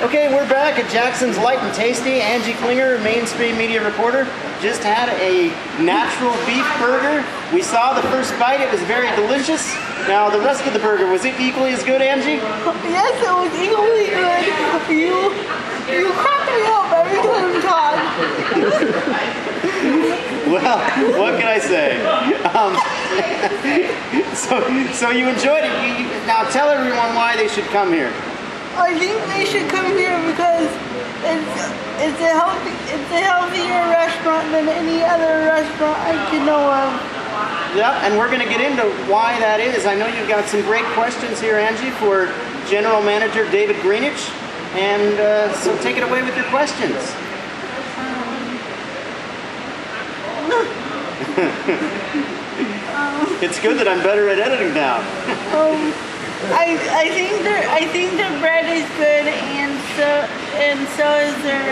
Okay, we're back at Jackson's Light and Tasty. Angie Klinger, mainstream media reporter, just had a natural beef burger. We saw the first bite, it was very delicious. Now the rest of the burger, was it equally as good, Angie? Yes, it was equally good. You crack me up every time, Todd. Well, what can I say? So you enjoyed it. Now tell everyone why they should come here. I think they should come here because it's a healthier restaurant than any other restaurant I can know of. Yep, and we're going to get into why that is. I know you've got some great questions here, Angie, for General Manager David Greenidge. And so take it away with your questions. It's good that I'm better at editing now. I think their bread is good, and so is their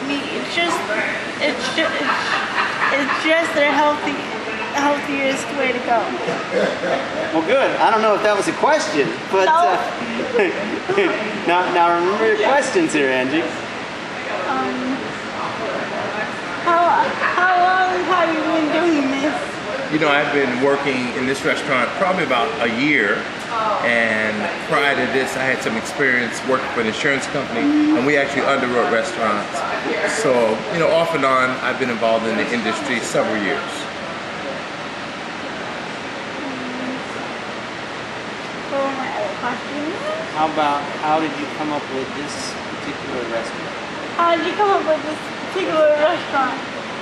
meat. It's just their healthiest way to go. Well, good. I don't know if that was a question, but No. now remember your questions here, Angie. How long have you been doing this? You know, I've been working in this restaurant probably about a year, and prior to this I had some experience working for an insurance company, and we actually underwrote restaurants. So, you know, off and on I've been involved in the industry several years. What were my other questions? How did you come up with this particular restaurant? How did you come up with this particular restaurant?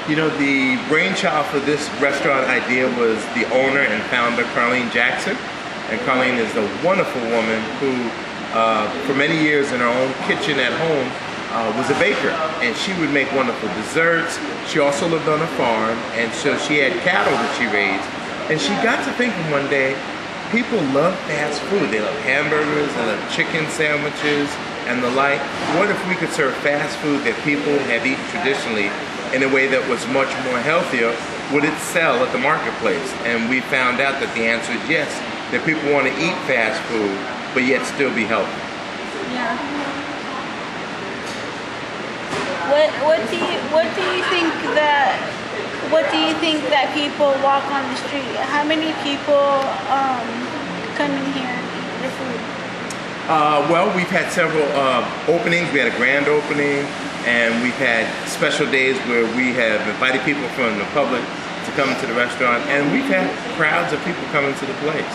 You know, the brainchild for this restaurant idea was the owner and founder, Carlene Jackson. And Carlene is a wonderful woman who, for many years in her own kitchen at home, was a baker. And she would make wonderful desserts. She also lived on a farm, and so she had cattle that she raised. And she got to thinking one day, people love fast food. They love hamburgers, they love chicken sandwiches, and the like. What if we could serve fast food that people have eaten traditionally in a way that was much more healthier? Would it sell at the marketplace? And we found out that the answer is yes, that people want to eat fast food, but yet still be healthy. Yeah. What do you think that people walk on the street? How many people come in here and eat your food? Well, we've had several openings. We had a grand opening, and we've had special days where we have invited people from the public to come into the restaurant, and we've had crowds of people coming to the place.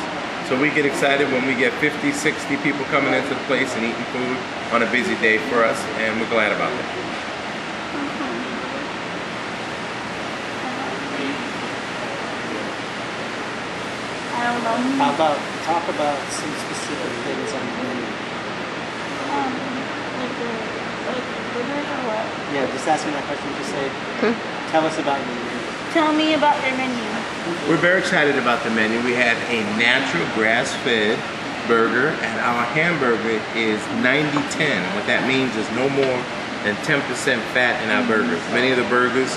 So we get excited when we get 50, 60 people coming into the place and eating food on a busy day for us, and we're glad about that. I don't know. Talk about some specific things on the menu. Like burgers or what? Yeah, just ask me that question. Just say, tell us about your menu. Tell me about your menu. We're very excited about the menu. We have a natural grass-fed burger, and our hamburger is 90-10. What that means is no more than 10% fat in our burgers. Many of the burgers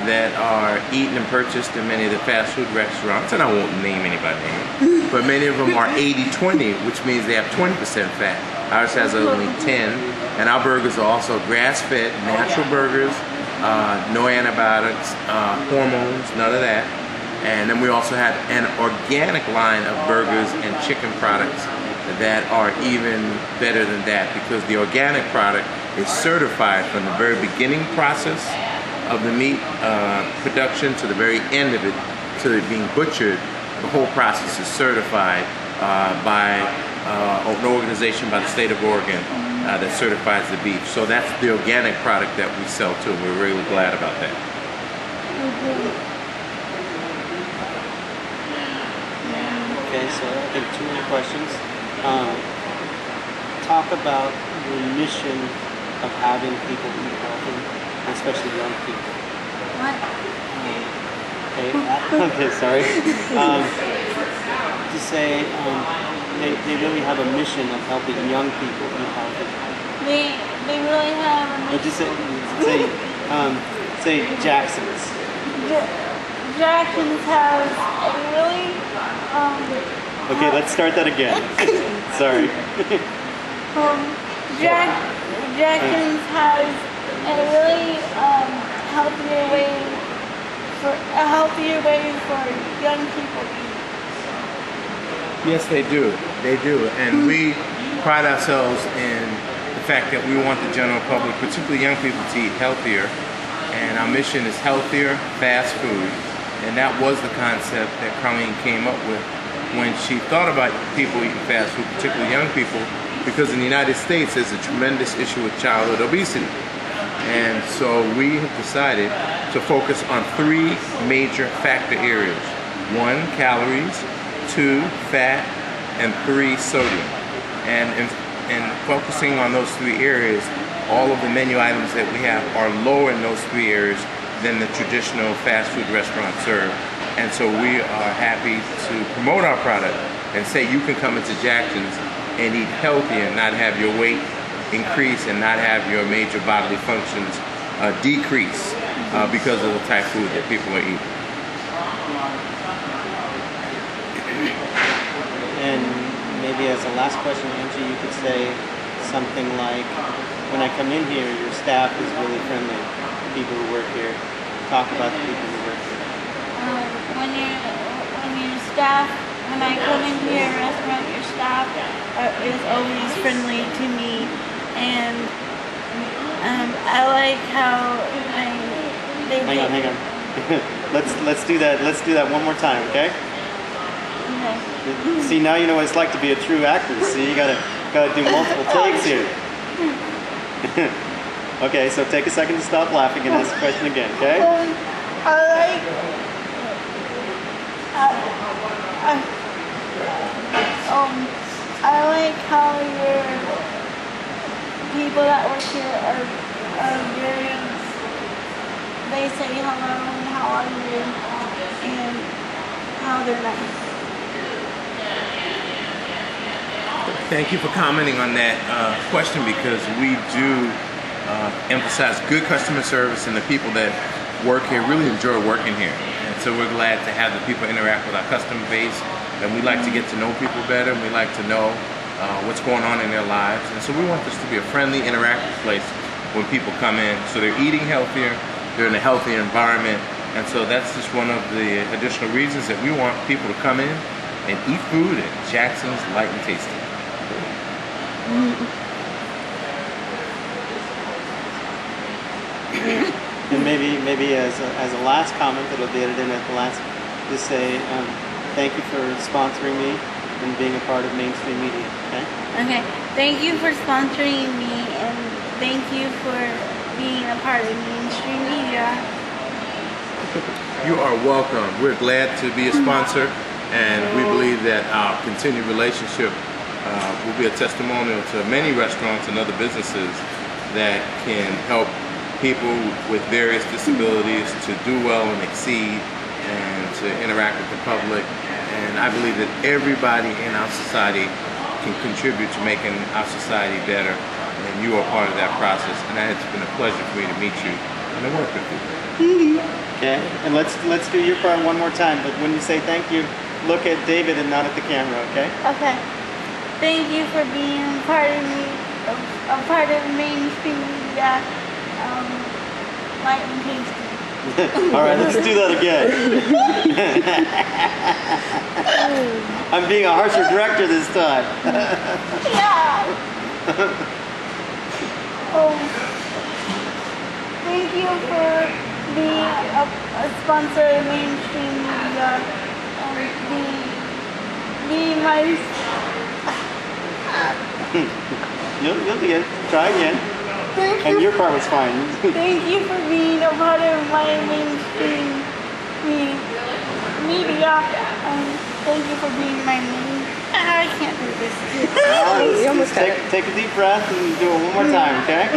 that are eaten and purchased in many of the fast food restaurants, and I won't name any by name, but many of them are 80-20, which means they have 20% fat. Ours has only 10, and our burgers are also grass-fed, natural burgers, no antibiotics, hormones, none of that. And then we also have an organic line of burgers and chicken products that are even better than that, because the organic product is certified from the very beginning process of the meat production to the very end of it, to it being butchered. The whole process is certified by an organization by the state of Oregon that certifies the beef. So that's the organic product that we sell too. We're really glad about that. Okay, so I think 2 more questions. Talk about your mission of having people eat healthy, especially young people. What? Okay, sorry. Just say they really have a mission of helping young people eat healthy. They really have a Or just say Jackson's. Jackson's has a really Okay, let's start that again. Sorry. Jackson's has a really healthier way for young people to eat. Yes, they do. They do. And we pride ourselves in the fact that we want the general public, particularly young people, to eat healthier. And our mission is healthier, fast food. And that was the concept that Colleen came up with when she thought about people eating fast food, particularly young people, because in the United States there's a tremendous issue with childhood obesity. And so we have decided to focus on 3 major factor areas. 1, calories, 2, fat, and 3, sodium. And in focusing on those 3 areas, all of the menu items that we have are lower in those 3 areas than the traditional fast food restaurant serve. And so we are happy to promote our product and say you can come into Jackson's and eat healthy and not have your weight increase and not have your major bodily functions decrease because of the type of food that people are eating. And maybe as a last question, Angie, you could say something like, when I come in here, your staff is really friendly. The people who work here. Talk about the people who work here. When I come into your restaurant, your staff is always friendly to me, and I like how they. Hang on. let's do that. Let's do that one more time, okay? Okay. See, now you know what it's like to be a true actress. See, you gotta do multiple takes here. Okay, so take a second to stop laughing and ask the question again, okay? I like how your people that work here are very, they say hello and how are you and how they're nice. Thank you for commenting on that question, because we do emphasize good customer service, and the people that work here really enjoy working here. And so we're glad to have the people interact with our customer base, and we like to get to know people better, and we like to know what's going on in their lives. And so we want this to be a friendly, interactive place when people come in. So they're eating healthier, they're in a healthier environment, and so that's just one of the additional reasons that we want people to come in and eat food at Jackson's Light and Tasty. And maybe as a last comment that'll be edited in at the last, just say thank you for sponsoring me and being a part of Mainstream Media. Okay. Okay. Thank you for sponsoring me, and thank you for being a part of Mainstream Media. You are welcome. We're glad to be a sponsor, and we believe that our continued relationship will be a testimonial to many restaurants and other businesses that can help people with various disabilities to do well and exceed and to interact with the public. And I believe that everybody in our society can contribute to making our society better, and you are part of that process. And it's been a pleasure for me to meet you and to work with you. Okay. And let's do your part one more time. But when you say thank you, look at David and not at the camera. Okay. Okay. Thank you for being a part of Mainstream Media, Light and Tasty. All right, let's do that again. I'm being a harsher director this time. Yeah. Thank you for being a sponsor of Mainstream Media and being my. You'll be good. Try again. And your part was fine. Thank you for being a part of my Mainstream Media. Thank you for being my main. I can't do this. Take a deep breath and do it one more time, okay?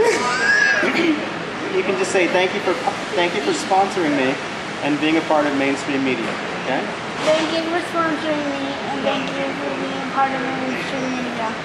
You can just say thank you for sponsoring me and being a part of Mainstream Media, okay? Thank you for sponsoring me, and thank you for being a part of Mainstream Media.